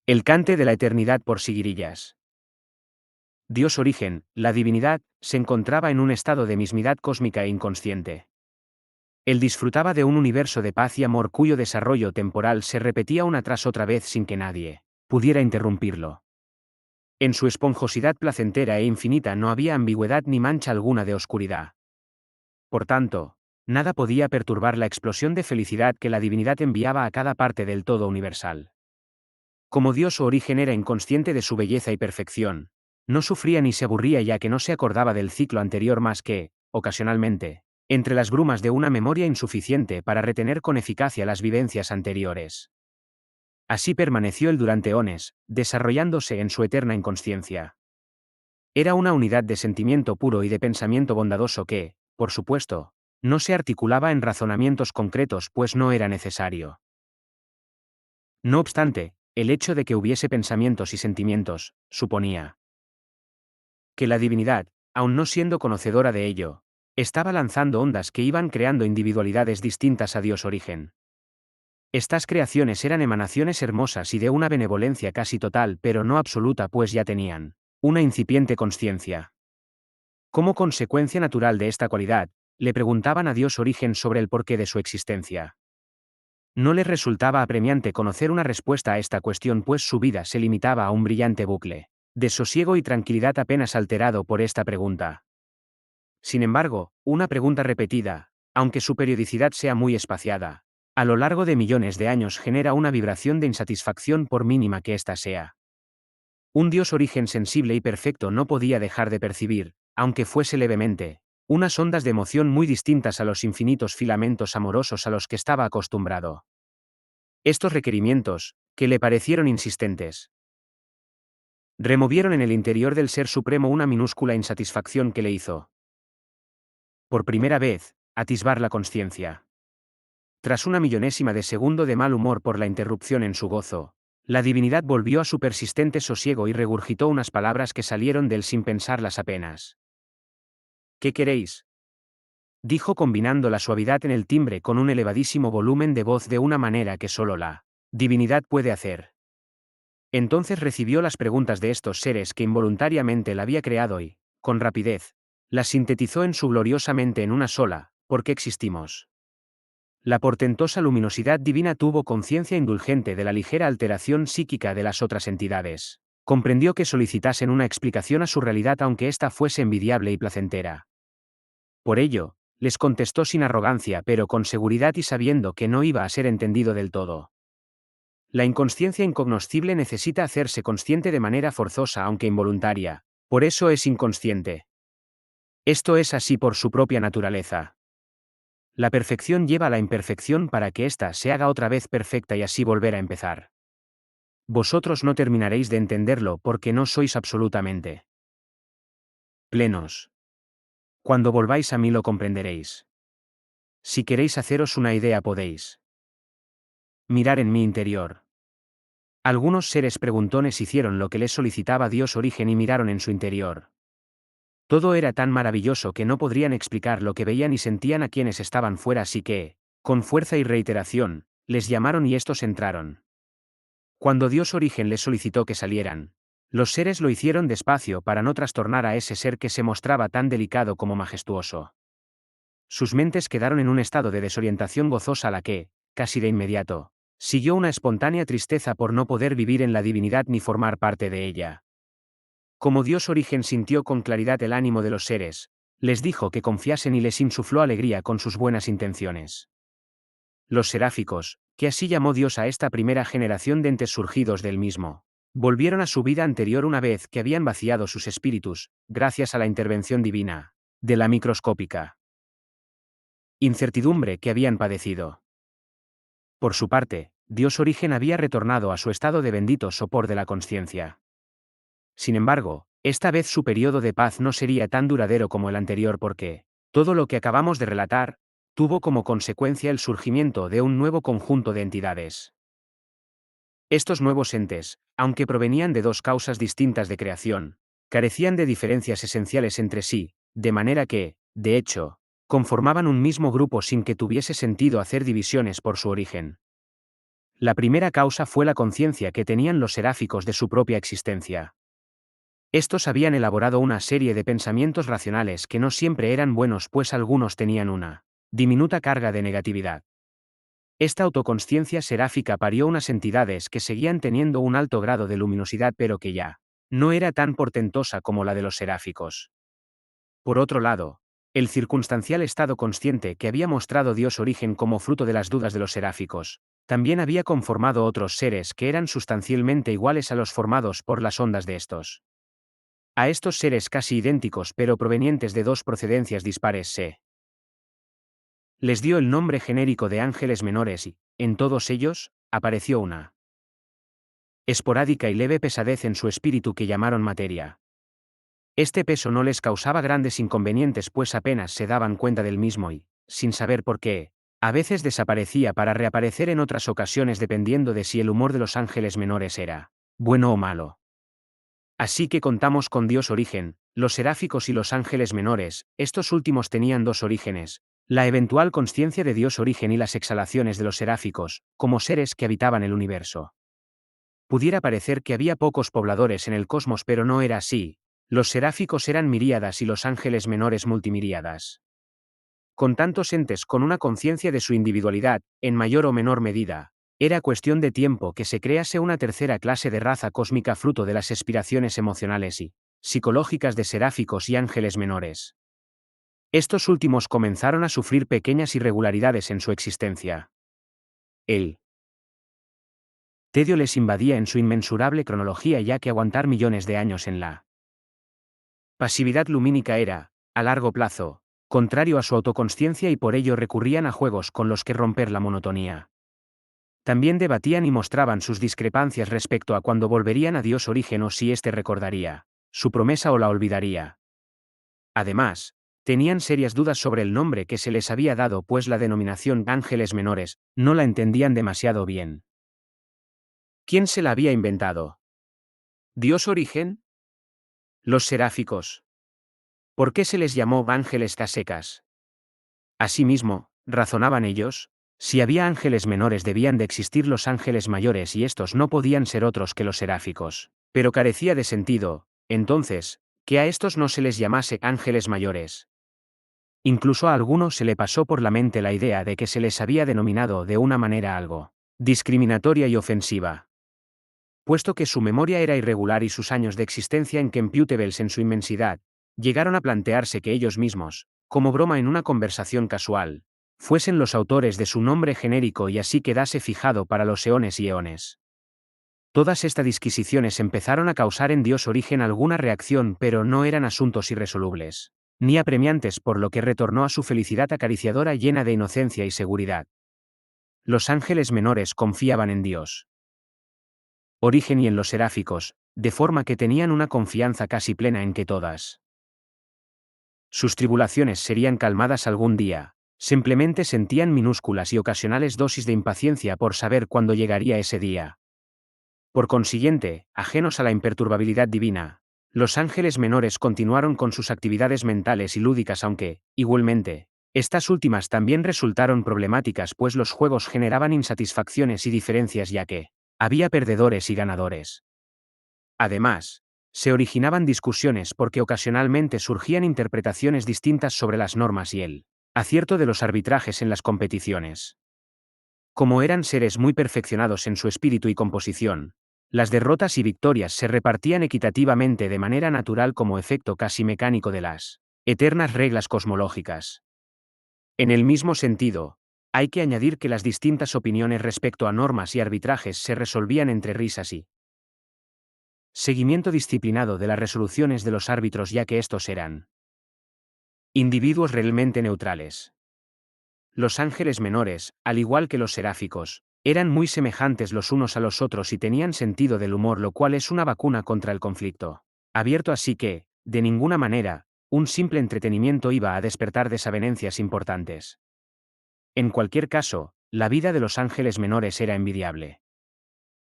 El cante de la eternidad por Siguirillas. Dios origen, la divinidad, se encontraba en un estado de mismidad cósmica e inconsciente. Él disfrutaba de un universo de paz y amor cuyo desarrollo temporal se repetía una tras otra vez sin que nadie pudiera interrumpirlo. En su esponjosidad placentera e infinita no había ambigüedad ni mancha alguna de oscuridad. Por tanto, nada podía perturbar la explosión de felicidad que la divinidad enviaba a cada parte del todo universal. Como Dios su origen era inconsciente de su belleza y perfección, no sufría ni se aburría ya que no se acordaba del ciclo anterior más que, ocasionalmente, entre las brumas de una memoria insuficiente para retener con eficacia las vivencias anteriores. Así permaneció él durante eones, desarrollándose en su eterna inconsciencia. Era una unidad de sentimiento puro y de pensamiento bondadoso que, por supuesto, no se articulaba en razonamientos concretos pues no era necesario. No obstante, el hecho de que hubiese pensamientos y sentimientos, suponía que la divinidad, aun no siendo conocedora de ello, estaba lanzando ondas que iban creando individualidades distintas a Dios origen. Estas creaciones eran emanaciones hermosas y de una benevolencia casi total pero no absoluta pues ya tenían una incipiente consciencia. Como consecuencia natural de esta cualidad, le preguntaban a Dios origen sobre el porqué de su existencia. No les resultaba apremiante conocer una respuesta a esta cuestión pues su vida se limitaba a un brillante bucle de sosiego y tranquilidad apenas alterado por esta pregunta. Sin embargo, una pregunta repetida, aunque su periodicidad sea muy espaciada, a lo largo de millones de años genera una vibración de insatisfacción por mínima que ésta sea. Un Dios origen sensible y perfecto no podía dejar de percibir, aunque fuese levemente, unas ondas de emoción muy distintas a los infinitos filamentos amorosos a los que estaba acostumbrado. Estos requerimientos, que le parecieron insistentes, removieron en el interior del Ser Supremo una minúscula insatisfacción que le hizo, por primera vez, atisbar la consciencia. Tras una millonésima de segundo de mal humor por la interrupción en su gozo, la divinidad volvió a su persistente sosiego y regurgitó unas palabras que salieron de él sin pensarlas apenas. ¿Qué queréis?, dijo combinando la suavidad en el timbre con un elevadísimo volumen de voz de una manera que solo la divinidad puede hacer. Entonces recibió las preguntas de estos seres que involuntariamente la había creado y, con rapidez, las sintetizó en su gloriosa mente en una sola: ¿por qué existimos? La portentosa luminosidad divina tuvo conciencia indulgente de la ligera alteración psíquica de las otras entidades. Comprendió que solicitasen una explicación a su realidad aunque ésta fuese envidiable y placentera. Por ello, les contestó sin arrogancia pero con seguridad y sabiendo que no iba a ser entendido del todo. La inconsciencia incognoscible necesita hacerse consciente de manera forzosa aunque involuntaria, por eso es inconsciente. Esto es así por su propia naturaleza. La perfección lleva a la imperfección para que ésta se haga otra vez perfecta y así volver a empezar. Vosotros no terminaréis de entenderlo porque no sois absolutamente plenos. Cuando volváis a mí lo comprenderéis. Si queréis haceros una idea podéis mirar en mi interior. Algunos seres preguntones hicieron lo que les solicitaba Dios origen y miraron en su interior. Todo era tan maravilloso que no podrían explicar lo que veían y sentían a quienes estaban fuera, así que, con fuerza y reiteración, les llamaron y estos entraron. Cuando Dios origen les solicitó que salieran, los seres lo hicieron despacio para no trastornar a ese ser que se mostraba tan delicado como majestuoso. Sus mentes quedaron en un estado de desorientación gozosa a la que, casi de inmediato, siguió una espontánea tristeza por no poder vivir en la divinidad ni formar parte de ella. Como Dios origen sintió con claridad el ánimo de los seres, les dijo que confiasen y les insufló alegría con sus buenas intenciones. Los seráficos, que así llamó Dios a esta primera generación de entes surgidos del mismo, volvieron a su vida anterior una vez que habían vaciado sus espíritus, gracias a la intervención divina, de la microscópica incertidumbre que habían padecido. Por su parte, Dios origen había retornado a su estado de bendito sopor de la consciencia. Sin embargo, esta vez su periodo de paz no sería tan duradero como el anterior porque, todo lo que acabamos de relatar, tuvo como consecuencia el surgimiento de un nuevo conjunto de entidades. Estos nuevos entes, aunque provenían de dos causas distintas de creación, carecían de diferencias esenciales entre sí, de manera que, de hecho, conformaban un mismo grupo sin que tuviese sentido hacer divisiones por su origen. La primera causa fue la conciencia que tenían los seráficos de su propia existencia. Estos habían elaborado una serie de pensamientos racionales que no siempre eran buenos, pues algunos tenían una diminuta carga de negatividad. Esta autoconsciencia seráfica parió unas entidades que seguían teniendo un alto grado de luminosidad, pero que ya no era tan portentosa como la de los seráficos. Por otro lado, el circunstancial estado consciente que había mostrado Dios origen como fruto de las dudas de los seráficos, también había conformado otros seres que eran sustancialmente iguales a los formados por las ondas de estos. A estos seres casi idénticos pero provenientes de dos procedencias dispares se les dio el nombre genérico de ángeles menores y, en todos ellos, apareció una esporádica y leve pesadez en su espíritu que llamaron materia. Este peso no les causaba grandes inconvenientes, pues apenas se daban cuenta del mismo y, sin saber por qué, a veces desaparecía para reaparecer en otras ocasiones dependiendo de si el humor de los ángeles menores era bueno o malo. Así que contamos con Dios origen, los seráficos y los ángeles menores. Estos últimos tenían dos orígenes: la eventual consciencia de Dios origen y las exhalaciones de los seráficos, como seres que habitaban el universo. Pudiera parecer que había pocos pobladores en el cosmos, pero no era así. Los seráficos eran miríadas y los ángeles menores multimiríadas. Con tantos entes con una conciencia de su individualidad, en mayor o menor medida, era cuestión de tiempo que se crease una tercera clase de raza cósmica fruto de las aspiraciones emocionales y psicológicas de seráficos y ángeles menores. Estos últimos comenzaron a sufrir pequeñas irregularidades en su existencia. El tedio les invadía en su inmensurable cronología, ya que aguantar millones de años en la pasividad lumínica era, a largo plazo, contrario a su autoconsciencia, y por ello recurrían a juegos con los que romper la monotonía. También debatían y mostraban sus discrepancias respecto a cuándo volverían a Dios origen o si éste recordaría su promesa o la olvidaría. Además, tenían serias dudas sobre el nombre que se les había dado, pues la denominación ángeles menores no la entendían demasiado bien. ¿Quién se la había inventado? ¿Dios origen? ¿Los seráficos? ¿Por qué se les llamó ángeles casecas? Asimismo, razonaban ellos, si había ángeles menores debían de existir los ángeles mayores y estos no podían ser otros que los seráficos. Pero carecía de sentido, entonces, que a estos no se les llamase ángeles mayores. Incluso a alguno se le pasó por la mente la idea de que se les había denominado de una manera algo discriminatoria y ofensiva. Puesto que su memoria era irregular y sus años de existencia incomputables en su inmensidad, llegaron a plantearse que ellos mismos, como broma en una conversación casual, fuesen los autores de su nombre genérico y así quedase fijado para los eones y eones. Todas estas disquisiciones empezaron a causar en Dios origen alguna reacción, pero no eran asuntos irresolubles, ni apremiantes, por lo que retornó a su felicidad acariciadora llena de inocencia y seguridad. Los ángeles menores confiaban en Dios origen y en los seráficos, de forma que tenían una confianza casi plena en que todas sus tribulaciones serían calmadas algún día. Simplemente sentían minúsculas y ocasionales dosis de impaciencia por saber cuándo llegaría ese día. Por consiguiente, ajenos a la imperturbabilidad divina, los ángeles menores continuaron con sus actividades mentales y lúdicas, aunque, igualmente, estas últimas también resultaron problemáticas, pues los juegos generaban insatisfacciones y diferencias, ya que había perdedores y ganadores. Además, se originaban discusiones porque ocasionalmente surgían interpretaciones distintas sobre las normas y el acierto de los arbitrajes en las competiciones. Como eran seres muy perfeccionados en su espíritu y composición, las derrotas y victorias se repartían equitativamente de manera natural como efecto casi mecánico de las eternas reglas cosmológicas. En el mismo sentido, hay que añadir que las distintas opiniones respecto a normas y arbitrajes se resolvían entre risas y seguimiento disciplinado de las resoluciones de los árbitros, ya que estos eran individuos realmente neutrales. Los ángeles menores, al igual que los seráficos, eran muy semejantes los unos a los otros y tenían sentido del humor, lo cual es una vacuna contra el conflicto abierto, así que, de ninguna manera, un simple entretenimiento iba a despertar desavenencias importantes. En cualquier caso, la vida de los ángeles menores era envidiable.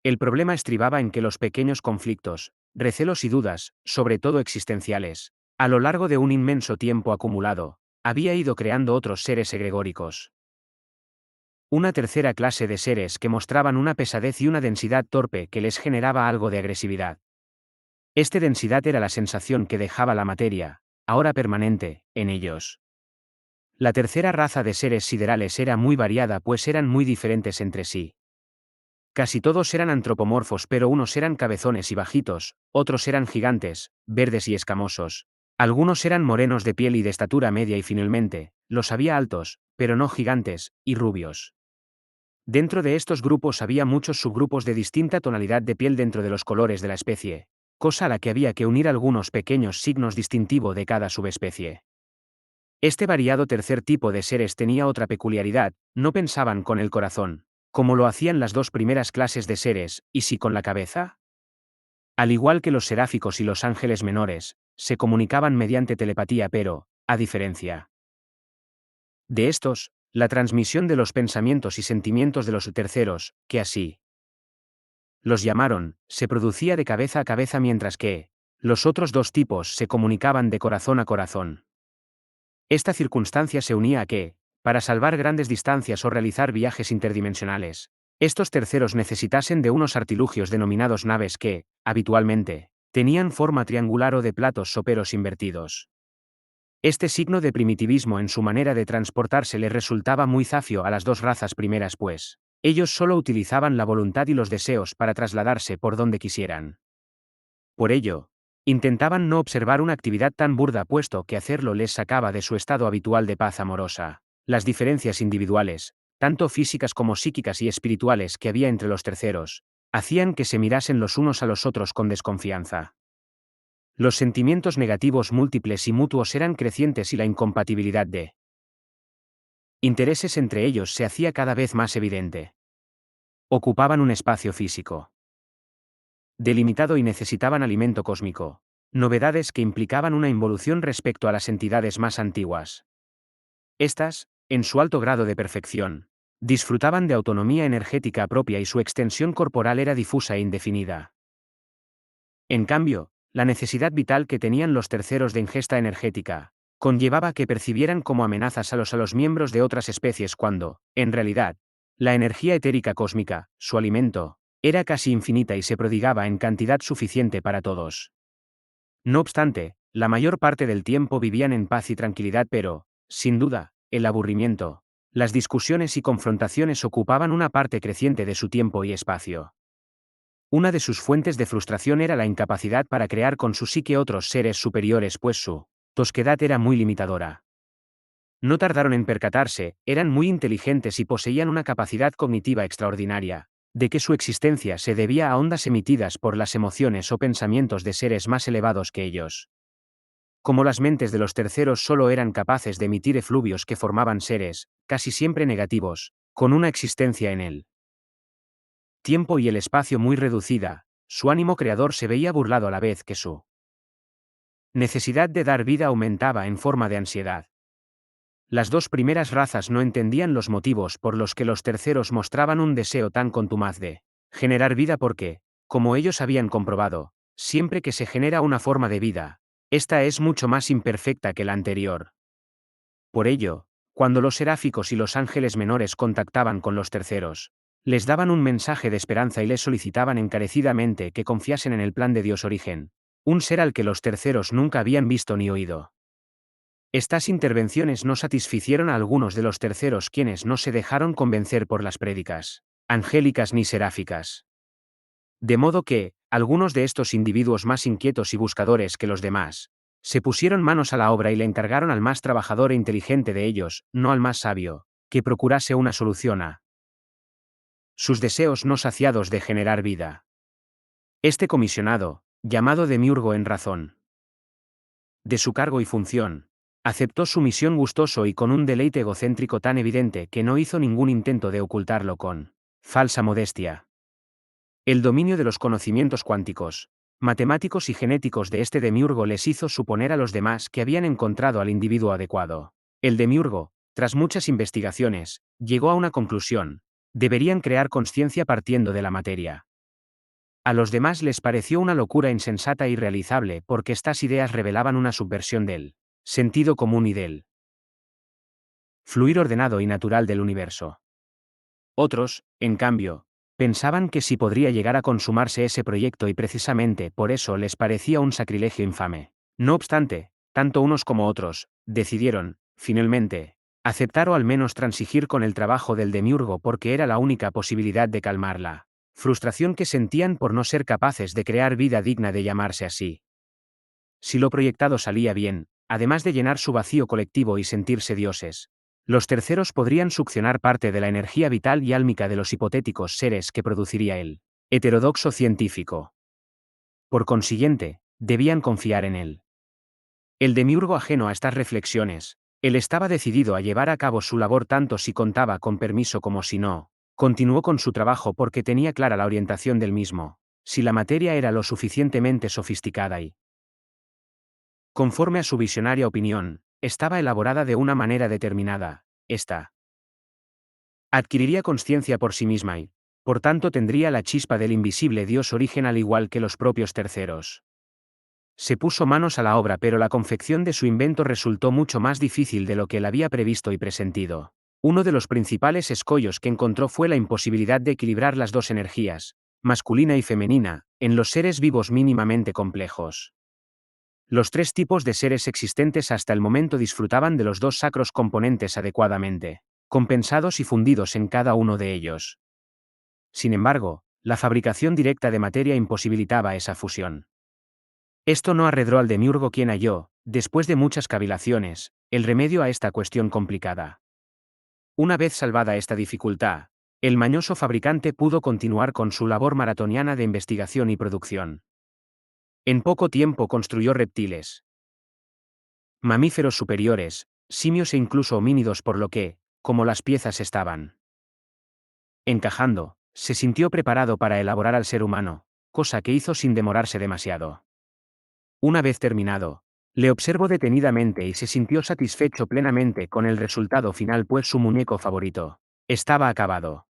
El problema estribaba en que los pequeños conflictos, recelos y dudas, sobre todo existenciales, a lo largo de un inmenso tiempo acumulado, había ido creando otros seres egregóricos. Una tercera clase de seres que mostraban una pesadez y una densidad torpe que les generaba algo de agresividad. Esta densidad era la sensación que dejaba la materia, ahora permanente, en ellos. La tercera raza de seres siderales era muy variada pues eran muy diferentes entre sí. Casi todos eran antropomorfos pero unos eran cabezones y bajitos, otros eran gigantes, verdes y escamosos. Algunos eran morenos de piel y de estatura media y finalmente, los había altos, pero no gigantes, y rubios. Dentro de estos grupos había muchos subgrupos de distinta tonalidad de piel dentro de los colores de la especie, cosa a la que había que unir algunos pequeños signos distintivos de cada subespecie. Este variado tercer tipo de seres tenía otra peculiaridad, no pensaban con el corazón, como lo hacían las dos primeras clases de seres, y sí con la cabeza. Al igual que los seráficos y los ángeles menores, se comunicaban mediante telepatía pero, a diferencia de estos, la transmisión de los pensamientos y sentimientos de los terceros, que así los llamaron, se producía de cabeza a cabeza mientras que, los otros dos tipos se comunicaban de corazón a corazón. Esta circunstancia se unía a que, para salvar grandes distancias o realizar viajes interdimensionales, estos terceros necesitasen de unos artilugios denominados naves que, habitualmente, tenían forma triangular o de platos soperos invertidos. Este signo de primitivismo en su manera de transportarse les resultaba muy zafio a las dos razas primeras pues, ellos solo utilizaban la voluntad y los deseos para trasladarse por donde quisieran. Por ello, intentaban no observar una actividad tan burda puesto que hacerlo les sacaba de su estado habitual de paz amorosa. Las diferencias individuales, tanto físicas como psíquicas y espirituales que había entre los terceros, hacían que se mirasen los unos a los otros con desconfianza. Los sentimientos negativos múltiples y mutuos eran crecientes y la incompatibilidad de intereses entre ellos se hacía cada vez más evidente. Ocupaban un espacio físico delimitado y necesitaban alimento cósmico. Novedades que implicaban una involución respecto a las entidades más antiguas. Estas, en su alto grado de perfección, disfrutaban de autonomía energética propia y su extensión corporal era difusa e indefinida. En cambio, la necesidad vital que tenían los terceros de ingesta energética, conllevaba que percibieran como amenazas a los miembros de otras especies cuando, en realidad, la energía etérica cósmica, su alimento, era casi infinita y se prodigaba en cantidad suficiente para todos. No obstante, la mayor parte del tiempo vivían en paz y tranquilidad pero, sin duda, el aburrimiento, las discusiones y confrontaciones ocupaban una parte creciente de su tiempo y espacio. Una de sus fuentes de frustración era la incapacidad para crear con su psique otros seres superiores pues su tosquedad era muy limitadora. No tardaron en percatarse, eran muy inteligentes y poseían una capacidad cognitiva extraordinaria, de que su existencia se debía a ondas emitidas por las emociones o pensamientos de seres más elevados que ellos. Como las mentes de los terceros solo eran capaces de emitir efluvios que formaban seres, casi siempre negativos, con una existencia en el tiempo y el espacio muy reducida, su ánimo creador se veía burlado a la vez que su necesidad de dar vida aumentaba en forma de ansiedad. Las dos primeras razas no entendían los motivos por los que los terceros mostraban un deseo tan contumaz de generar vida porque, como ellos habían comprobado, siempre que se genera una forma de vida, esta es mucho más imperfecta que la anterior. Por ello, cuando los seráficos y los ángeles menores contactaban con los terceros, les daban un mensaje de esperanza y les solicitaban encarecidamente que confiasen en el plan de Dios Origen, un ser al que los terceros nunca habían visto ni oído. Estas intervenciones no satisficieron a algunos de los terceros quienes no se dejaron convencer por las prédicas angélicas ni seráficas. De modo que, algunos de estos individuos más inquietos y buscadores que los demás, se pusieron manos a la obra y le encargaron al más trabajador e inteligente de ellos, no al más sabio, que procurase una solución a sus deseos no saciados de generar vida. Este comisionado, llamado Demiurgo en razón de su cargo y función, aceptó su misión gustoso y con un deleite egocéntrico tan evidente que no hizo ningún intento de ocultarlo con falsa modestia. El dominio de los conocimientos cuánticos, matemáticos y genéticos de este demiurgo les hizo suponer a los demás que habían encontrado al individuo adecuado. El demiurgo, tras muchas investigaciones, llegó a una conclusión: deberían crear conciencia partiendo de la materia. A los demás les pareció una locura insensata e irrealizable porque estas ideas revelaban una subversión del sentido común y del fluir ordenado y natural del universo. Otros, en cambio, pensaban que sí podría llegar a consumarse ese proyecto y precisamente por eso les parecía un sacrilegio infame. No obstante, tanto unos como otros, decidieron, finalmente, aceptar o al menos transigir con el trabajo del demiurgo porque era la única posibilidad de calmar la frustración que sentían por no ser capaces de crear vida digna de llamarse así. Si lo proyectado salía bien, además de llenar su vacío colectivo y sentirse dioses, los terceros podrían succionar parte de la energía vital y álmica de los hipotéticos seres que produciría el heterodoxo científico. Por consiguiente, debían confiar en él. El demiurgo ajeno a estas reflexiones, él estaba decidido a llevar a cabo su labor tanto si contaba con permiso como si no. Continuó con su trabajo porque tenía clara la orientación del mismo, si la materia era lo suficientemente sofisticada y, conforme a su visionaria opinión, estaba elaborada de una manera determinada, esta adquiriría consciencia por sí misma y, por tanto, tendría la chispa del invisible Dios origen al igual que los propios terceros. Se puso manos a la obra, pero la confección de su invento resultó mucho más difícil de lo que él había previsto y presentido. Uno de los principales escollos que encontró fue la imposibilidad de equilibrar las dos energías, masculina y femenina, en los seres vivos mínimamente complejos. Los tres tipos de seres existentes hasta el momento disfrutaban de los dos sacros componentes adecuadamente, compensados y fundidos en cada uno de ellos. Sin embargo, la fabricación directa de materia imposibilitaba esa fusión. Esto no arredró al demiurgo quien halló, después de muchas cavilaciones, el remedio a esta cuestión complicada. Una vez salvada esta dificultad, el mañoso fabricante pudo continuar con su labor maratoniana de investigación y producción. En poco tiempo construyó reptiles, mamíferos superiores, simios e incluso homínidos, por lo que, como las piezas estaban encajando, se sintió preparado para elaborar al ser humano, cosa que hizo sin demorarse demasiado. Una vez terminado, le observó detenidamente y se sintió satisfecho plenamente con el resultado final, pues su muñeco favorito estaba acabado.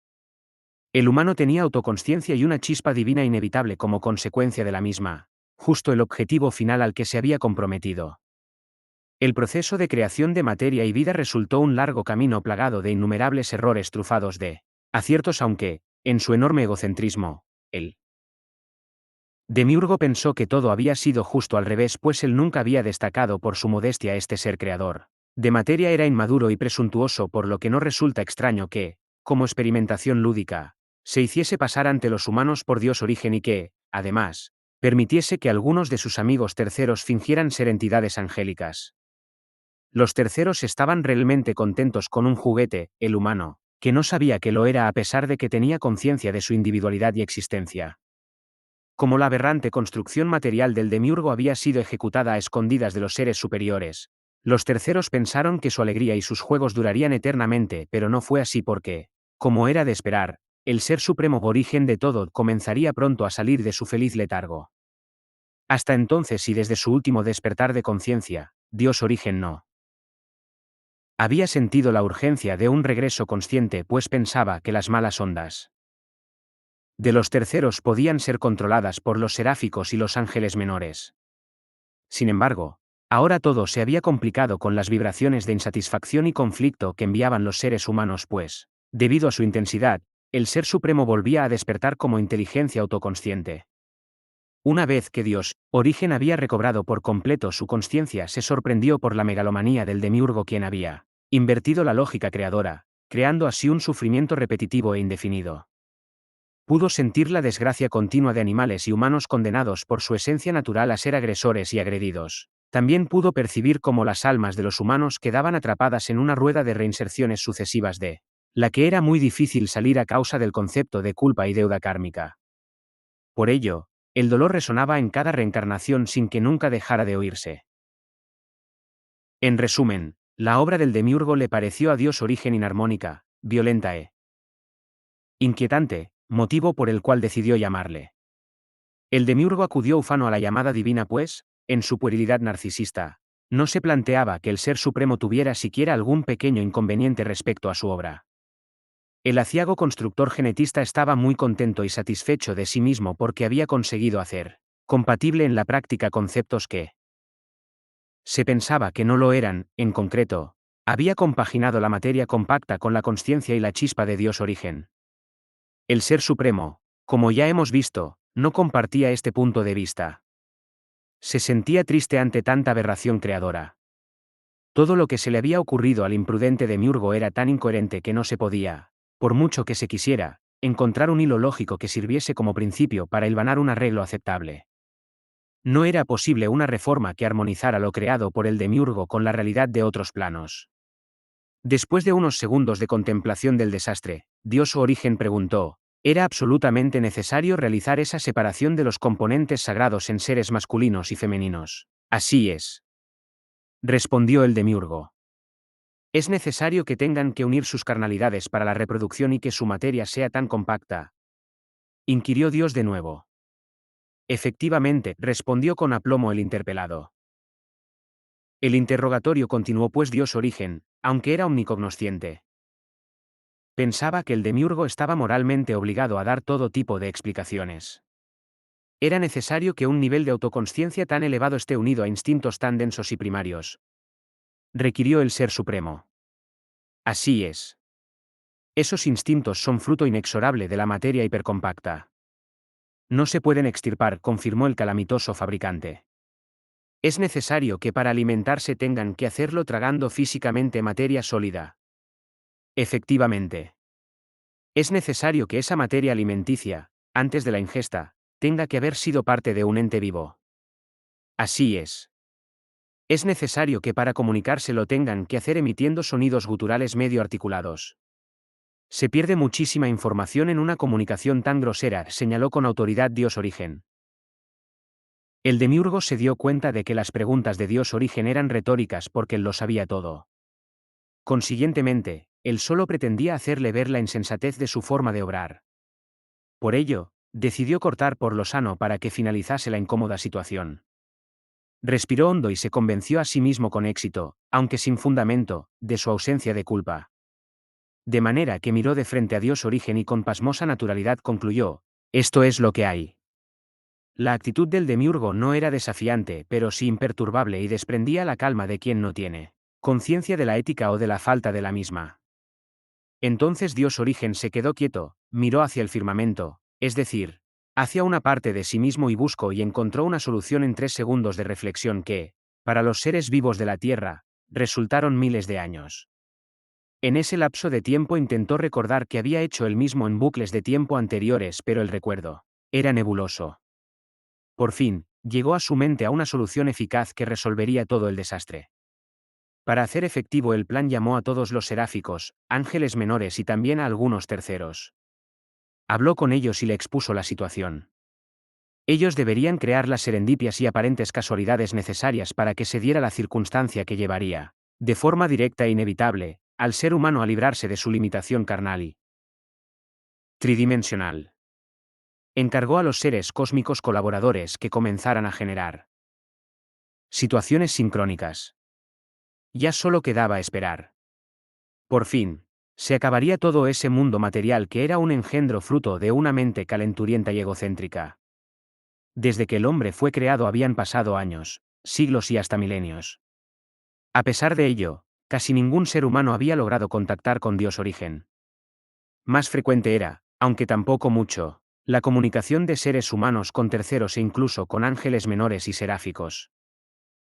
El humano tenía autoconsciencia y una chispa divina inevitable como consecuencia de la misma, justo el objetivo final al que se había comprometido. El proceso de creación de materia y vida resultó un largo camino plagado de innumerables errores trufados de aciertos, aunque, en su enorme egocentrismo, él demiurgo pensó que todo había sido justo al revés, pues él nunca había destacado por su modestia. Este ser creador de materia era inmaduro y presuntuoso, por lo que no resulta extraño que, como experimentación lúdica, se hiciese pasar ante los humanos por Dios origen y que, además, permitiese que algunos de sus amigos terceros fingieran ser entidades angélicas. Los terceros estaban realmente contentos con un juguete, el humano, que no sabía que lo era a pesar de que tenía conciencia de su individualidad y existencia. Como la aberrante construcción material del demiurgo había sido ejecutada a escondidas de los seres superiores, los terceros pensaron que su alegría y sus juegos durarían eternamente, pero no fue así porque, como era de esperar, el ser supremo origen de todo comenzaría pronto a salir de su feliz letargo. Hasta entonces y desde su último despertar de conciencia, Dios origen no había sentido la urgencia de un regreso consciente, pues pensaba que las malas ondas de los terceros podían ser controladas por los seráficos y los ángeles menores. Sin embargo, ahora todo se había complicado con las vibraciones de insatisfacción y conflicto que enviaban los seres humanos, pues, debido a su intensidad, el Ser Supremo volvía a despertar como inteligencia autoconsciente. Una vez que Dios, origen, había recobrado por completo su consciencia, se sorprendió por la megalomanía del demiurgo, quien había invertido la lógica creadora, creando así un sufrimiento repetitivo e indefinido. Pudo sentir la desgracia continua de animales y humanos condenados por su esencia natural a ser agresores y agredidos. También pudo percibir cómo las almas de los humanos quedaban atrapadas en una rueda de reinserciones sucesivas de la que era muy difícil salir a causa del concepto de culpa y deuda kármica. Por ello, el dolor resonaba en cada reencarnación sin que nunca dejara de oírse. En resumen, la obra del demiurgo le pareció a Dios origen inarmónica, violenta e inquietante, motivo por el cual decidió llamarle. El demiurgo acudió ufano a la llamada divina, pues, en su puerilidad narcisista, no se planteaba que el Ser Supremo tuviera siquiera algún pequeño inconveniente respecto a su obra. El aciago constructor genetista estaba muy contento y satisfecho de sí mismo porque había conseguido hacer compatible en la práctica conceptos que se pensaba que no lo eran. En concreto, había compaginado la materia compacta con la consciencia y la chispa de Dios origen. El Ser Supremo, como ya hemos visto, no compartía este punto de vista. Se sentía triste ante tanta aberración creadora. Todo lo que se le había ocurrido al imprudente Demiurgo era tan incoherente que no se podía, por mucho que se quisiera, encontrar un hilo lógico que sirviese como principio para hilvanar un arreglo aceptable. No era posible una reforma que armonizara lo creado por el Demiurgo con la realidad de otros planos. Después de unos segundos de contemplación del desastre, Dios Origen preguntó, ¿era absolutamente necesario realizar esa separación de los componentes sagrados en seres masculinos y femeninos? Así es. Respondió el Demiurgo. Es necesario que tengan que unir sus carnalidades para la reproducción y que su materia sea tan compacta. Inquirió Dios de nuevo. Efectivamente, respondió con aplomo el interpelado. El interrogatorio continuó pues Dios Origen, aunque era omnicognosciente. Pensaba que el demiurgo estaba moralmente obligado a dar todo tipo de explicaciones. Era necesario que un nivel de autoconsciencia tan elevado esté unido a instintos tan densos y primarios. Requirió el Ser Supremo. Así es. Esos instintos son fruto inexorable de la materia hipercompacta. No se pueden extirpar, confirmó el calamitoso fabricante. Es necesario que para alimentarse tengan que hacerlo tragando físicamente materia sólida. Efectivamente. Es necesario que esa materia alimenticia, antes de la ingesta, tenga que haber sido parte de un ente vivo. Así es. Es necesario que para comunicarse lo tengan que hacer emitiendo sonidos guturales medio articulados. Se pierde muchísima información en una comunicación tan grosera, señaló con autoridad Dios Origen. El demiurgo se dio cuenta de que las preguntas de Dios Origen eran retóricas porque él lo sabía todo. Consiguientemente, él solo pretendía hacerle ver la insensatez de su forma de obrar. Por ello, decidió cortar por lo sano para que finalizase la incómoda situación. Respiró hondo y se convenció a sí mismo con éxito, aunque sin fundamento, de su ausencia de culpa. De manera que miró de frente a Dios Origen y con pasmosa naturalidad concluyó, esto es lo que hay. La actitud del demiurgo no era desafiante, pero sí imperturbable y desprendía la calma de quien no tiene conciencia de la ética o de la falta de la misma. Entonces Dios Origen se quedó quieto, miró hacia el firmamento, es decir, hacia una parte de sí mismo y buscó y encontró una solución en 3 segundos de reflexión que, para los seres vivos de la Tierra, resultaron miles de años. En ese lapso de tiempo intentó recordar que había hecho el mismo en bucles de tiempo anteriores, pero el recuerdo era nebuloso. Por fin, llegó a su mente a una solución eficaz que resolvería todo el desastre. Para hacer efectivo el plan llamó a todos los seráficos, ángeles menores y también a algunos terceros. Habló con ellos y le expuso la situación. Ellos deberían crear las serendipias y aparentes casualidades necesarias para que se diera la circunstancia que llevaría, de forma directa e inevitable, al ser humano a librarse de su limitación carnal y tridimensional. Encargó a los seres cósmicos colaboradores que comenzaran a generar situaciones sincrónicas. Ya solo quedaba esperar. Por fin, se acabaría todo ese mundo material que era un engendro fruto de una mente calenturienta y egocéntrica. Desde que el hombre fue creado habían pasado años, siglos y hasta milenios. A pesar de ello, casi ningún ser humano había logrado contactar con Dios Origen. Más frecuente era, aunque tampoco mucho, la comunicación de seres humanos con terceros e incluso con ángeles menores y seráficos.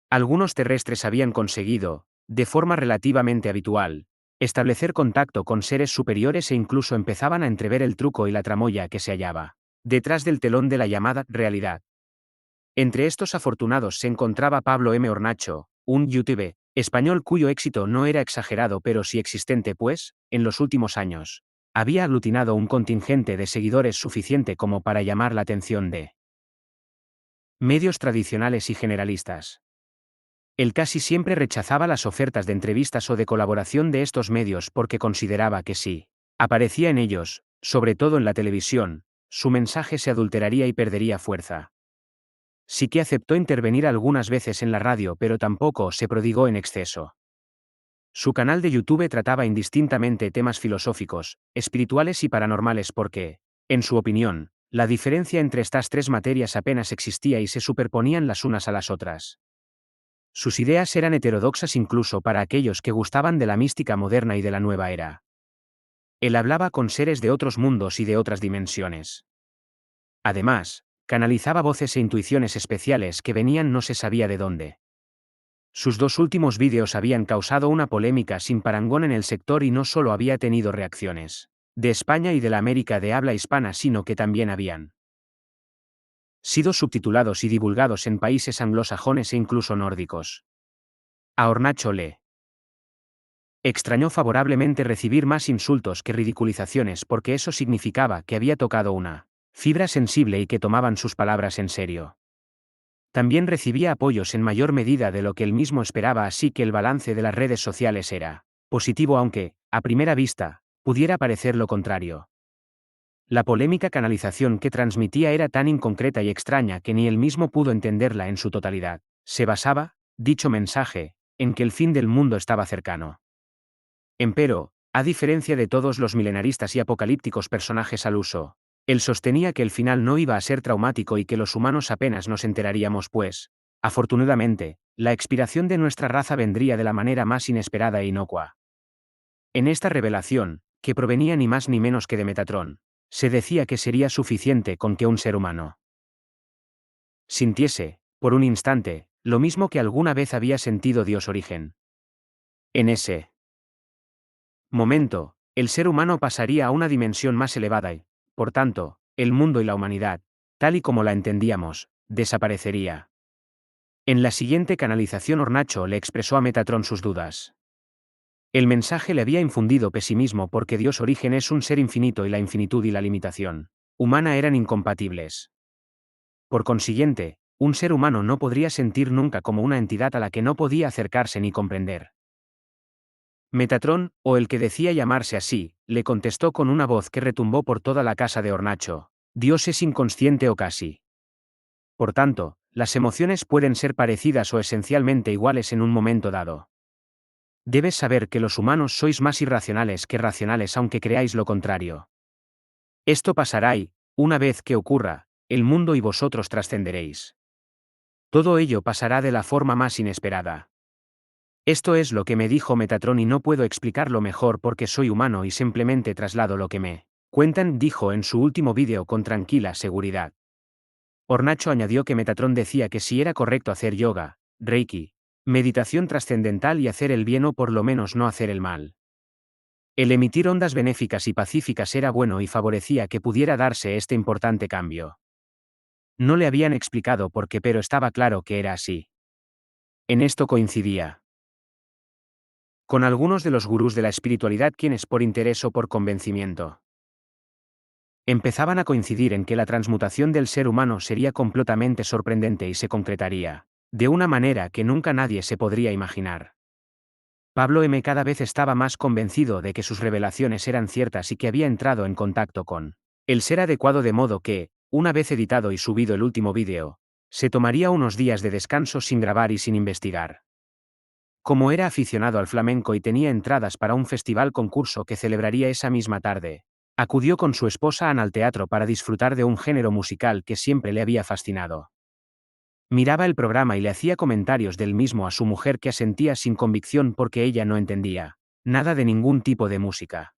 Algunos terrestres habían conseguido, de forma relativamente habitual, establecer contacto con seres superiores e incluso empezaban a entrever el truco y la tramoya que se hallaba detrás del telón de la llamada realidad. Entre estos afortunados se encontraba Pablo M. Hornacho, un youtuber español cuyo éxito no era exagerado pero sí existente pues, en los últimos años, había aglutinado un contingente de seguidores suficiente como para llamar la atención de medios tradicionales y generalistas. Él casi siempre rechazaba las ofertas de entrevistas o de colaboración de estos medios porque consideraba que si aparecía en ellos, sobre todo en la televisión, su mensaje se adulteraría y perdería fuerza. Sí que aceptó intervenir algunas veces en la radio, pero tampoco se prodigó en exceso. Su canal de YouTube trataba indistintamente temas filosóficos, espirituales y paranormales porque, en su opinión, la diferencia entre estas tres materias apenas existía y se superponían las unas a las otras. Sus ideas eran heterodoxas incluso para aquellos que gustaban de la mística moderna y de la nueva era. Él hablaba con seres de otros mundos y de otras dimensiones. Además, canalizaba voces e intuiciones especiales que venían no se sabía de dónde. Sus dos últimos vídeos habían causado una polémica sin parangón en el sector y no solo había tenido reacciones de España y de la América de habla hispana, sino que también habían sido subtitulados y divulgados en países anglosajones e incluso nórdicos. A Hornacho le extrañó favorablemente recibir más insultos que ridiculizaciones porque eso significaba que había tocado una fibra sensible y que tomaban sus palabras en serio. También recibía apoyos en mayor medida de lo que él mismo esperaba, así que el balance de las redes sociales era positivo, aunque, a primera vista, pudiera parecer lo contrario. La polémica canalización que transmitía era tan inconcreta y extraña que ni él mismo pudo entenderla en su totalidad. Se basaba, dicho mensaje, en que el fin del mundo estaba cercano. Empero, a diferencia de todos los milenaristas y apocalípticos personajes al uso, él sostenía que el final no iba a ser traumático y que los humanos apenas nos enteraríamos, pues, afortunadamente, la expiración de nuestra raza vendría de la manera más inesperada e inocua. En esta revelación, que provenía ni más ni menos que de Metatron, se decía que sería suficiente con que un ser humano sintiese, por un instante, lo mismo que alguna vez había sentido Dios origen. En ese momento, el ser humano pasaría a una dimensión más elevada y, por tanto, el mundo y la humanidad, tal y como la entendíamos, desaparecería. En la siguiente canalización Hornacho le expresó a Metatron sus dudas. El mensaje le había infundido pesimismo porque Dios origen es un ser infinito y la infinitud y la limitación humana eran incompatibles. Por consiguiente, un ser humano no podría sentir nunca como una entidad a la que no podía acercarse ni comprender. Metatron, o el que decía llamarse así, le contestó con una voz que retumbó por toda la casa de Hornacho: Dios es inconsciente o casi. Por tanto, las emociones pueden ser parecidas o esencialmente iguales en un momento dado. Debes saber que los humanos sois más irracionales que racionales aunque creáis lo contrario. Esto pasará y, una vez que ocurra, el mundo y vosotros trascenderéis. Todo ello pasará de la forma más inesperada. Esto es lo que me dijo Metatron y no puedo explicarlo mejor porque soy humano y simplemente traslado lo que me cuentan, dijo en su último vídeo con tranquila seguridad. Hornacho añadió que Metatron decía que si era correcto hacer yoga, reiki, meditación trascendental y hacer el bien o por lo menos no hacer el mal. El emitir ondas benéficas y pacíficas era bueno y favorecía que pudiera darse este importante cambio. No le habían explicado por qué, pero estaba claro que era así. En esto coincidía con algunos de los gurús de la espiritualidad quienes por interés o por convencimiento empezaban a coincidir en que la transmutación del ser humano sería completamente sorprendente y se concretaría de una manera que nunca nadie se podría imaginar. Pablo M. cada vez estaba más convencido de que sus revelaciones eran ciertas y que había entrado en contacto con el ser adecuado, de modo que, una vez editado y subido el último vídeo, se tomaría unos días de descanso sin grabar y sin investigar. Como era aficionado al flamenco y tenía entradas para un festival concurso que celebraría esa misma tarde, acudió con su esposa Ana al teatro para disfrutar de un género musical que siempre le había fascinado. Miraba el programa y le hacía comentarios del mismo a su mujer, que asentía sin convicción porque ella no entendía nada de ningún tipo de música.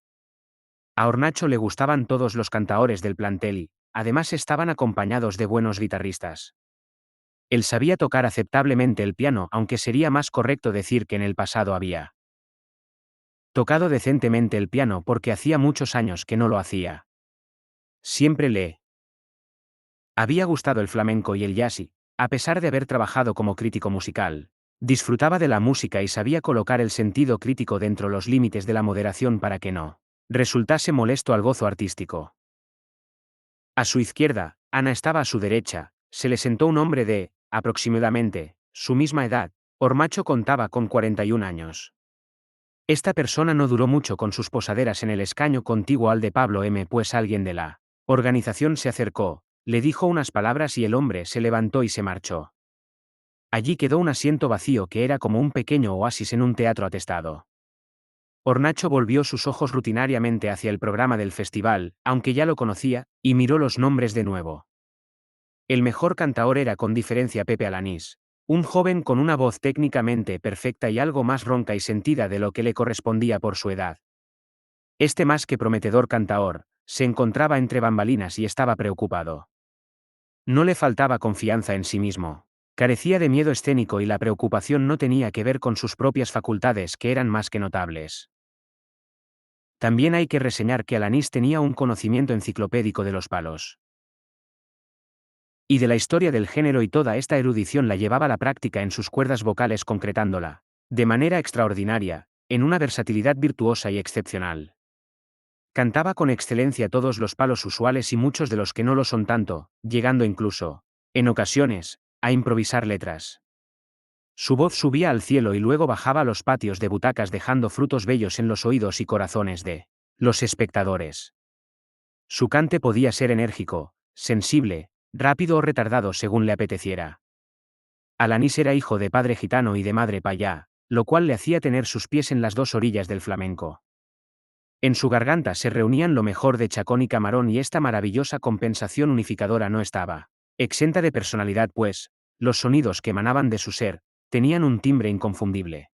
A Hornacho le gustaban todos los cantaores del plantel y, además, estaban acompañados de buenos guitarristas. Él sabía tocar aceptablemente el piano, aunque sería más correcto decir que en el pasado había tocado decentemente el piano porque hacía muchos años que no lo hacía. Siempre le había gustado el flamenco y el jazz y, a pesar de haber trabajado como crítico musical, disfrutaba de la música y sabía colocar el sentido crítico dentro los límites de la moderación para que no resultase molesto al gozo artístico. A su izquierda, Ana estaba a su derecha, se le sentó un hombre de, aproximadamente, su misma edad. Hornacho contaba con 41 años. Esta persona no duró mucho con sus posaderas en el escaño contiguo al de Pablo M., pues alguien de la organización se acercó, le dijo unas palabras y el hombre se levantó y se marchó. Allí quedó un asiento vacío que era como un pequeño oasis en un teatro atestado. Hornacho volvió sus ojos rutinariamente hacia el programa del festival, aunque ya lo conocía, y miró los nombres de nuevo. El mejor cantaor era con diferencia Pepe Alanís, un joven con una voz técnicamente perfecta y algo más ronca y sentida de lo que le correspondía por su edad. Este más que prometedor cantaor, se encontraba entre bambalinas y estaba preocupado. No le faltaba confianza en sí mismo. Carecía de miedo escénico y la preocupación no tenía que ver con sus propias facultades que eran más que notables. También hay que reseñar que Alanis tenía un conocimiento enciclopédico de los palos. Y de la historia del género y toda esta erudición la llevaba a la práctica en sus cuerdas vocales concretándola, de manera extraordinaria, en una versatilidad virtuosa y excepcional. Cantaba con excelencia todos los palos usuales y muchos de los que no lo son tanto, llegando incluso, en ocasiones, a improvisar letras. Su voz subía al cielo y luego bajaba a los patios de butacas dejando frutos bellos en los oídos y corazones de los espectadores. Su cante podía ser enérgico, sensible, rápido o retardado según le apeteciera. Alanis era hijo de padre gitano y de madre payá, lo cual le hacía tener sus pies en las dos orillas del flamenco. En su garganta se reunían lo mejor de Chacón y Camarón y esta maravillosa compensación unificadora no estaba exenta de personalidad pues, los sonidos que emanaban de su ser, tenían un timbre inconfundible.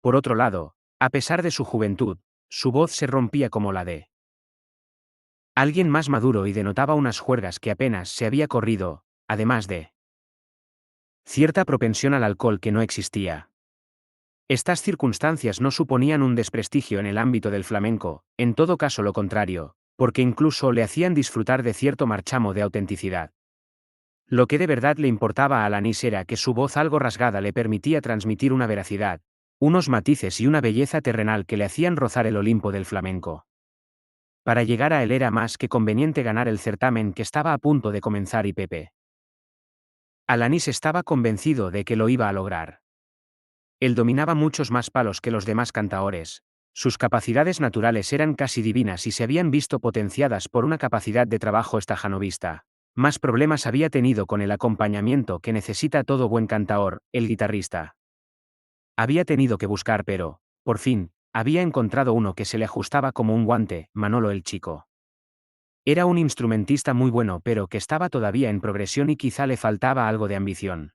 Por otro lado, a pesar de su juventud, su voz se rompía como la de alguien más maduro y denotaba unas juergas que apenas se había corrido, además de cierta propensión al alcohol que no existía. Estas circunstancias no suponían un desprestigio en el ámbito del flamenco, en todo caso lo contrario, porque incluso le hacían disfrutar de cierto marchamo de autenticidad. Lo que de verdad le importaba a Alanis era que su voz algo rasgada le permitía transmitir una veracidad, unos matices y una belleza terrenal que le hacían rozar el Olimpo del flamenco. Para llegar a él era más que conveniente ganar el certamen que estaba a punto de comenzar y Pepe. Alanis estaba convencido de que lo iba a lograr. Él dominaba muchos más palos que los demás cantaores. Sus capacidades naturales eran casi divinas y se habían visto potenciadas por una capacidad de trabajo estajanovista. Más problemas había tenido con el acompañamiento que necesita todo buen cantaor, el guitarrista. Había tenido que buscar pero, por fin, había encontrado uno que se le ajustaba como un guante, Manolo el Chico. Era un instrumentista muy bueno pero que estaba todavía en progresión y quizá le faltaba algo de ambición.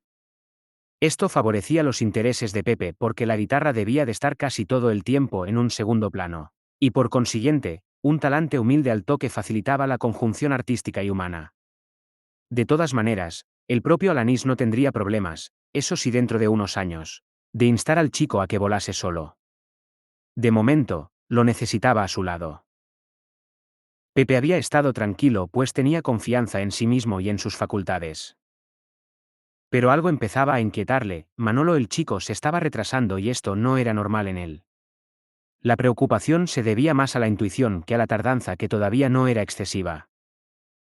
Esto favorecía los intereses de Pepe porque la guitarra debía de estar casi todo el tiempo en un segundo plano. Y por consiguiente, un talante humilde al toque facilitaba la conjunción artística y humana. De todas maneras, el propio Alanis no tendría problemas, eso sí dentro de unos años, de instar al chico a que volase solo. De momento, lo necesitaba a su lado. Pepe había estado tranquilo pues tenía confianza en sí mismo y en sus facultades. Pero algo empezaba a inquietarle, Manolo el Chico se estaba retrasando y esto no era normal en él. La preocupación se debía más a la intuición que a la tardanza que todavía no era excesiva.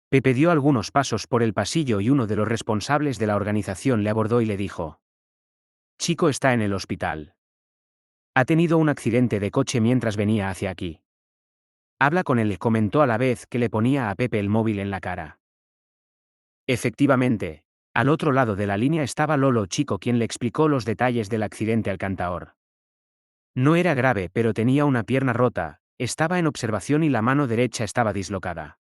Pepe dio algunos pasos por el pasillo y uno de los responsables de la organización le abordó y le dijo: Chico está en el hospital. Ha tenido un accidente de coche mientras venía hacia aquí. Habla con él, comentó a la vez que le ponía a Pepe el móvil en la cara. Efectivamente, al otro lado de la línea estaba Lolo Chico quien le explicó los detalles del accidente al cantaor. No era grave pero tenía una pierna rota, estaba en observación y la mano derecha estaba dislocada.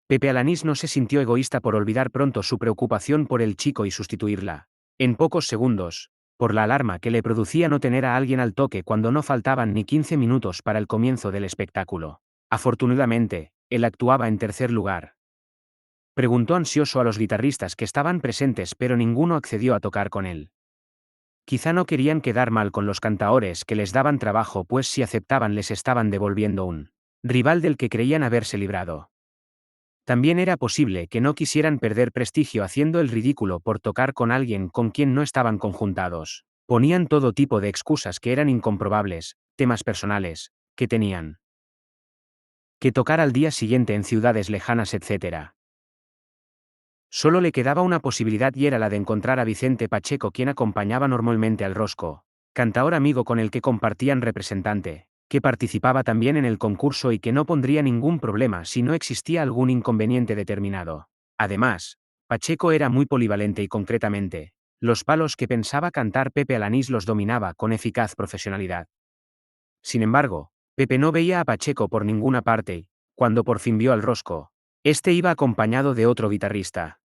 Pepe Alanis no se sintió egoísta por olvidar pronto su preocupación por el chico y sustituirla, en pocos segundos, por la alarma que le producía no tener a alguien al toque cuando no faltaban ni 15 minutos para el comienzo del espectáculo. Afortunadamente, él actuaba en tercer lugar. Preguntó ansioso a los guitarristas que estaban presentes pero ninguno accedió a tocar con él. Quizá no querían quedar mal con los cantaores que les daban trabajo pues si aceptaban les estaban devolviendo un rival del que creían haberse librado. También era posible que no quisieran perder prestigio haciendo el ridículo por tocar con alguien con quien no estaban conjuntados. Ponían todo tipo de excusas que eran incomprobables, temas personales, que tenían que tocar al día siguiente en ciudades lejanas, etc. Solo le quedaba una posibilidad y era la de encontrar a Vicente Pacheco quien acompañaba normalmente al Rosco, cantaor amigo con el que compartían representante, que participaba también en el concurso y que no pondría ningún problema si no existía algún inconveniente determinado. Además, Pacheco era muy polivalente y concretamente, los palos que pensaba cantar Pepe Alanís los dominaba con eficaz profesionalidad. Sin embargo, Pepe no veía a Pacheco por ninguna parte y, cuando por fin vio al Rosco, este iba acompañado de otro guitarrista.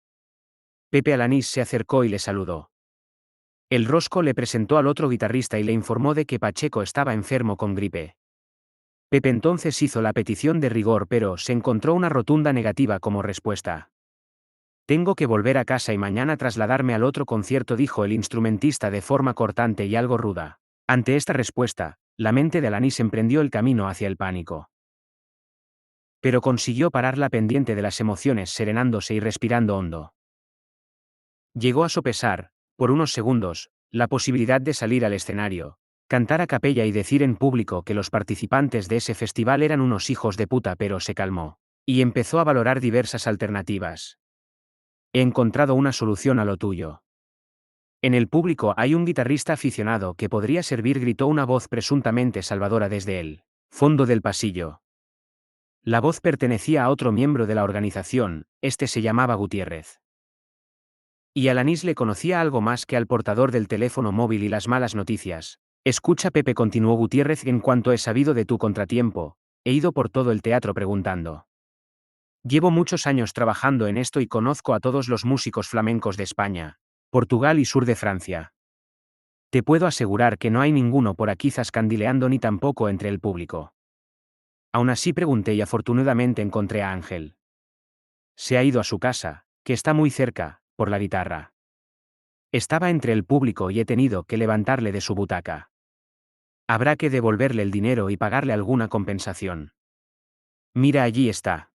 Pepe Alanís se acercó y le saludó. El Rosco le presentó al otro guitarrista y le informó de que Pacheco estaba enfermo con gripe. Pepe entonces hizo la petición de rigor, pero se encontró una rotunda negativa como respuesta. Tengo que volver a casa y mañana trasladarme al otro concierto, dijo el instrumentista de forma cortante y algo ruda. Ante esta respuesta, la mente de Alanis emprendió el camino hacia el pánico. Pero consiguió parar la pendiente de las emociones serenándose y respirando hondo. Llegó a sopesar, por unos segundos, la posibilidad de salir al escenario, cantar a capella y decir en público que los participantes de ese festival eran unos hijos de puta, pero se calmó. Y empezó a valorar diversas alternativas. He encontrado una solución a lo tuyo. En el público hay un guitarrista aficionado que podría servir, gritó una voz presuntamente salvadora desde el fondo del pasillo. La voz pertenecía a otro miembro de la organización, este se llamaba Gutiérrez. Y Alanis le conocía algo más que al portador del teléfono móvil y las malas noticias. Escucha, Pepe, continuó Gutiérrez, en cuanto he sabido de tu contratiempo, he ido por todo el teatro preguntando. Llevo muchos años trabajando en esto y conozco a todos los músicos flamencos de España, Portugal y sur de Francia. Te puedo asegurar que no hay ninguno por aquí zascandileando ni tampoco entre el público. Aún así pregunté y afortunadamente encontré a Ángel. Se ha ido a su casa, que está muy cerca, por la guitarra. Estaba entre el público y he tenido que levantarle de su butaca. Habrá que devolverle el dinero y pagarle alguna compensación. Mira, allí está.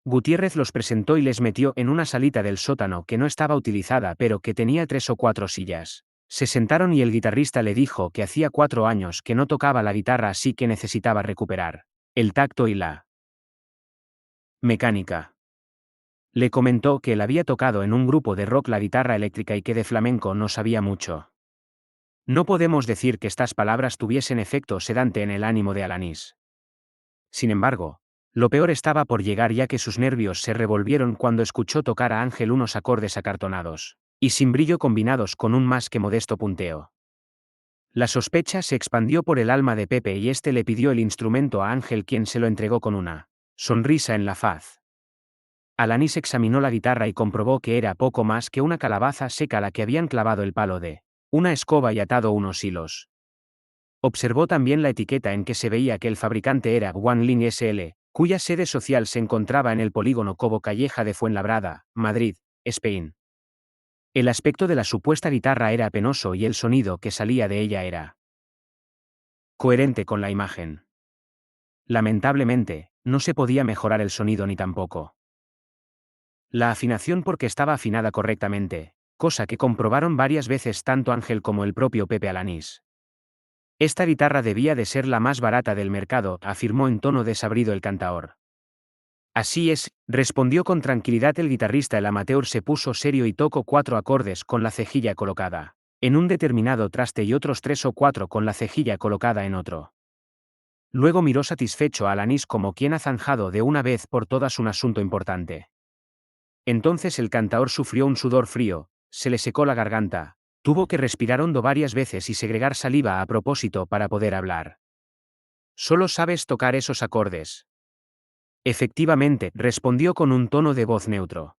Gutiérrez los presentó y les metió en una salita del sótano que no estaba utilizada pero que tenía 3 o 4 sillas. Se sentaron y el guitarrista le dijo que hacía 4 años que no tocaba la guitarra, así que necesitaba recuperar el tacto y la mecánica. Le comentó que él había tocado en un grupo de rock la guitarra eléctrica y que de flamenco no sabía mucho. No podemos decir que estas palabras tuviesen efecto sedante en el ánimo de Alanis. Sin embargo, lo peor estaba por llegar, ya que sus nervios se revolvieron cuando escuchó tocar a Ángel unos acordes acartonados y sin brillo combinados con un más que modesto punteo. La sospecha se expandió por el alma de Pepe y éste le pidió el instrumento a Ángel, quien se lo entregó con una sonrisa en la faz. Alanis examinó la guitarra y comprobó que era poco más que una calabaza seca a la que habían clavado el palo de una escoba y atado unos hilos. Observó también la etiqueta en que se veía que el fabricante era One Link SL, cuya sede social se encontraba en el polígono Cobo Calleja de Fuenlabrada, Madrid, Spain. El aspecto de la supuesta guitarra era penoso y el sonido que salía de ella era coherente con la imagen. Lamentablemente, no se podía mejorar el sonido ni tampoco la afinación, porque estaba afinada correctamente, cosa que comprobaron varias veces tanto Ángel como el propio Pepe Alanis. Esta guitarra debía de ser la más barata del mercado, afirmó en tono desabrido el cantaor. Así es, respondió con tranquilidad el guitarrista. El amateur se puso serio y tocó 4 acordes con la cejilla colocada en un determinado traste y otros 3 o 4 con la cejilla colocada en otro. Luego miró satisfecho a Alanis como quien ha zanjado de una vez por todas un asunto importante. Entonces el cantaor sufrió un sudor frío, se le secó la garganta, tuvo que respirar hondo varias veces y segregar saliva a propósito para poder hablar. ¿Solo sabes tocar esos acordes? Efectivamente, respondió con un tono de voz neutro.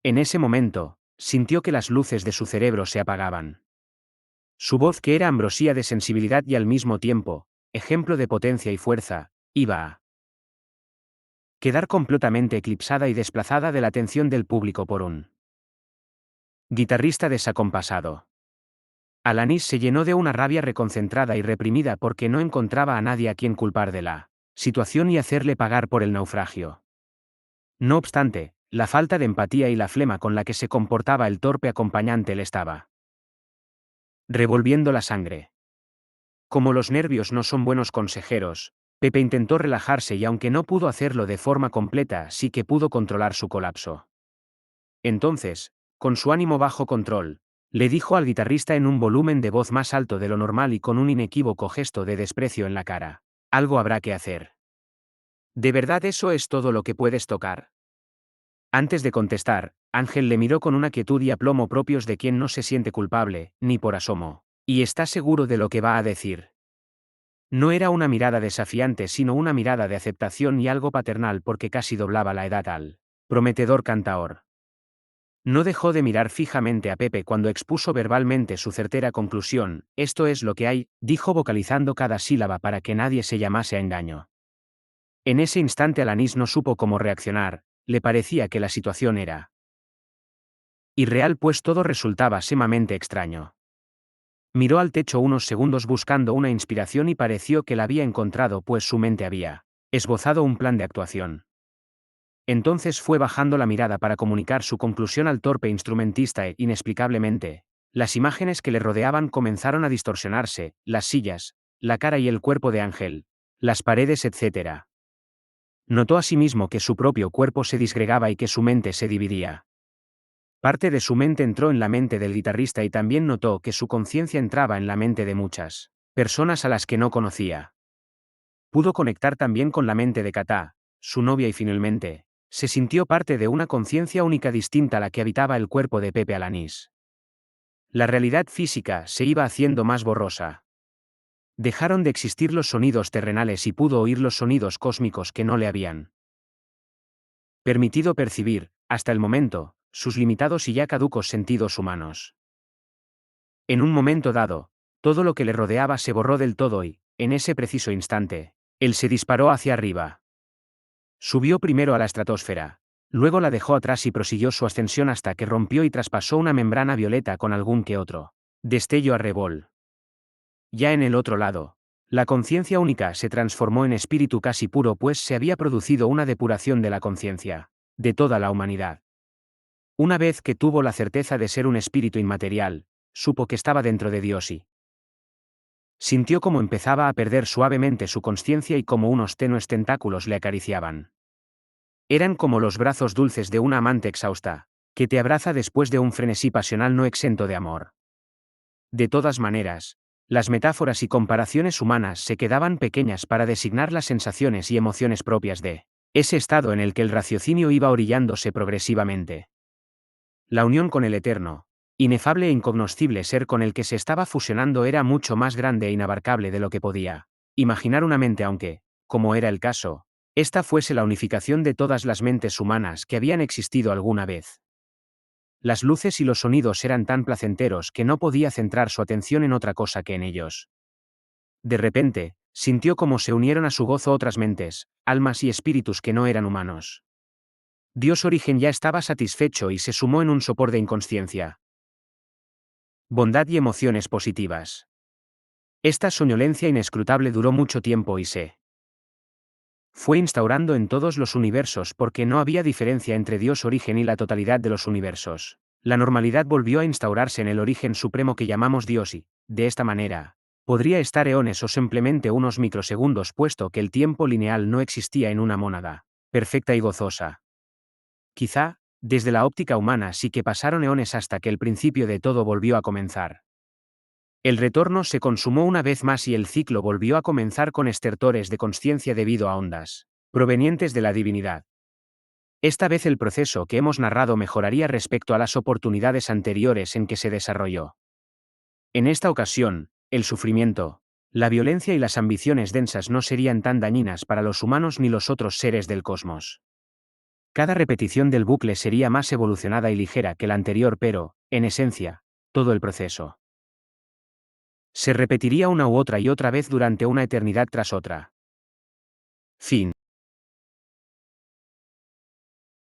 En ese momento, sintió que las luces de su cerebro se apagaban. Su voz, que era ambrosía de sensibilidad y al mismo tiempo, ejemplo de potencia y fuerza, iba a quedar completamente eclipsada y desplazada de la atención del público por un guitarrista desacompasado. Alanis se llenó de una rabia reconcentrada y reprimida porque no encontraba a nadie a quien culpar de la situación y hacerle pagar por el naufragio. No obstante, la falta de empatía y la flema con la que se comportaba el torpe acompañante le estaba revolviendo la sangre. Como los nervios no son buenos consejeros, Pepe intentó relajarse y, aunque no pudo hacerlo de forma completa, sí que pudo controlar su colapso. Entonces, con su ánimo bajo control, le dijo al guitarrista en un volumen de voz más alto de lo normal y con un inequívoco gesto de desprecio en la cara: algo habrá que hacer. ¿De verdad eso es todo lo que puedes tocar? Antes de contestar, Ángel le miró con una quietud y aplomo propios de quien no se siente culpable, ni por asomo, y está seguro de lo que va a decir. No era una mirada desafiante, sino una mirada de aceptación y algo paternal, porque casi doblaba la edad al prometedor cantaor. No dejó de mirar fijamente a Pepe cuando expuso verbalmente su certera conclusión. Esto es lo que hay, dijo vocalizando cada sílaba para que nadie se llamase a engaño. En ese instante Alanis no supo cómo reaccionar, le parecía que la situación era irreal, pues todo resultaba sumamente extraño. Miró al techo unos segundos buscando una inspiración y pareció que la había encontrado, pues su mente había esbozado un plan de actuación. Entonces fue bajando la mirada para comunicar su conclusión al torpe instrumentista e, inexplicablemente, las imágenes que le rodeaban comenzaron a distorsionarse, las sillas, la cara y el cuerpo de Ángel, las paredes, etc. Notó asimismo que su propio cuerpo se disgregaba y que su mente se dividía. Parte de su mente entró en la mente del guitarrista y también notó que su conciencia entraba en la mente de muchas personas a las que no conocía. Pudo conectar también con la mente de Katá, su novia, y finalmente, se sintió parte de una conciencia única distinta a la que habitaba el cuerpo de Pepe Alanis. La realidad física se iba haciendo más borrosa. Dejaron de existir los sonidos terrenales y pudo oír los sonidos cósmicos que no le habían permitido percibir, hasta el momento, sus limitados y ya caducos sentidos humanos. En un momento dado, todo lo que le rodeaba se borró del todo y, en ese preciso instante, él se disparó hacia arriba. Subió primero a la estratosfera, luego la dejó atrás y prosiguió su ascensión hasta que rompió y traspasó una membrana violeta con algún que otro destello a rebol. Ya en el otro lado, la conciencia única se transformó en espíritu casi puro, pues se había producido una depuración de la conciencia de toda la humanidad. Una vez que tuvo la certeza de ser un espíritu inmaterial, supo que estaba dentro de Dios y sintió cómo empezaba a perder suavemente su conciencia y cómo unos tenues tentáculos le acariciaban. Eran como los brazos dulces de una amante exhausta, que te abraza después de un frenesí pasional no exento de amor. De todas maneras, las metáforas y comparaciones humanas se quedaban pequeñas para designar las sensaciones y emociones propias de ese estado en el que el raciocinio iba orillándose progresivamente. La unión con el eterno, inefable e incognoscible ser con el que se estaba fusionando era mucho más grande e inabarcable de lo que podía imaginar una mente, aunque, como era el caso, esta fuese la unificación de todas las mentes humanas que habían existido alguna vez. Las luces y los sonidos eran tan placenteros que no podía centrar su atención en otra cosa que en ellos. De repente, sintió cómo se unieron a su gozo otras mentes, almas y espíritus que no eran humanos. Dios origen ya estaba satisfecho y se sumó en un sopor de inconsciencia, bondad y emociones positivas. Esta soñolencia inescrutable duró mucho tiempo y se fue instaurando en todos los universos porque no había diferencia entre Dios origen y la totalidad de los universos. La normalidad volvió a instaurarse en el origen supremo que llamamos Dios y, de esta manera, podría estar eones o simplemente unos microsegundos, puesto que el tiempo lineal no existía en una mónada perfecta y gozosa. Quizá, desde la óptica humana sí que pasaron eones hasta que el principio de todo volvió a comenzar. El retorno se consumó una vez más y el ciclo volvió a comenzar con estertores de consciencia debido a ondas provenientes de la divinidad. Esta vez el proceso que hemos narrado mejoraría respecto a las oportunidades anteriores en que se desarrolló. En esta ocasión, el sufrimiento, la violencia y las ambiciones densas no serían tan dañinas para los humanos ni los otros seres del cosmos. Cada repetición del bucle sería más evolucionada y ligera que la anterior, pero, en esencia, todo el proceso se repetiría una u otra y otra vez durante una eternidad tras otra. Fin.